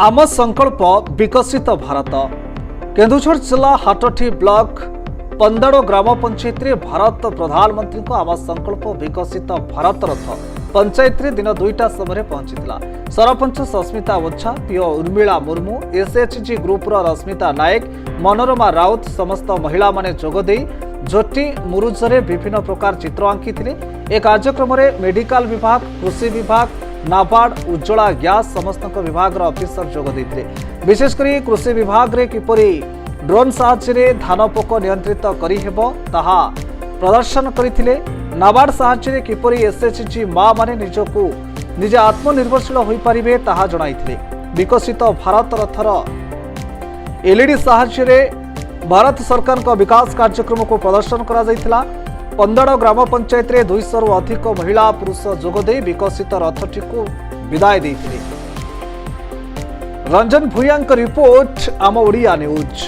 आम संकल्प विकसित भारत केन्दुझर जिला हाटठी ब्लॉक पंदाड़ो ग्राम पंचायत रे भारत प्रधानमंत्री को आम संकल्प विकसित भारत रथ पंचायत रे दिन 2टा समय पहुंचीला। Sarpanch Sasmita Ojha, PO Urmila Murmu, SHG group Rashmita Nayak, Manorama Raut समस्त महिला माने जोगदे झोटी मुरुजरे विभिन्न प्रकार चित्र आंकी थिले। ए कार्यक्रम में मेडिकल विभाग, कृषि विभाग, नाबार्ड, उज्ज्वला गैस समस्त विभाग अफिसर जोग देते। विशेषकर कृषि विभाग रे किपरि ड्रोन साहाय्य धान पोक नियंत्रित करि हेबो ताहा प्रदर्शन करथिले। नाबार्ड साहाय्य किपरि एसएचजी मां माने निजको निजे आत्मनिर्भरशील होई परिबे ताहा जणाइथिले। विकसित भारत रथर एलईडी साहाय्य भारत सरकार का विकास कार्यक्रम को प्रदर्शन करा जायतिला। पंदाड़ ग्राम पंचायत रे 200 रु अधिक महिला पुरुष जोगदे विकसित रथटी को विदाय देथिले। रंजन भूयां रिपोर्ट आम ओडिया न्यूज।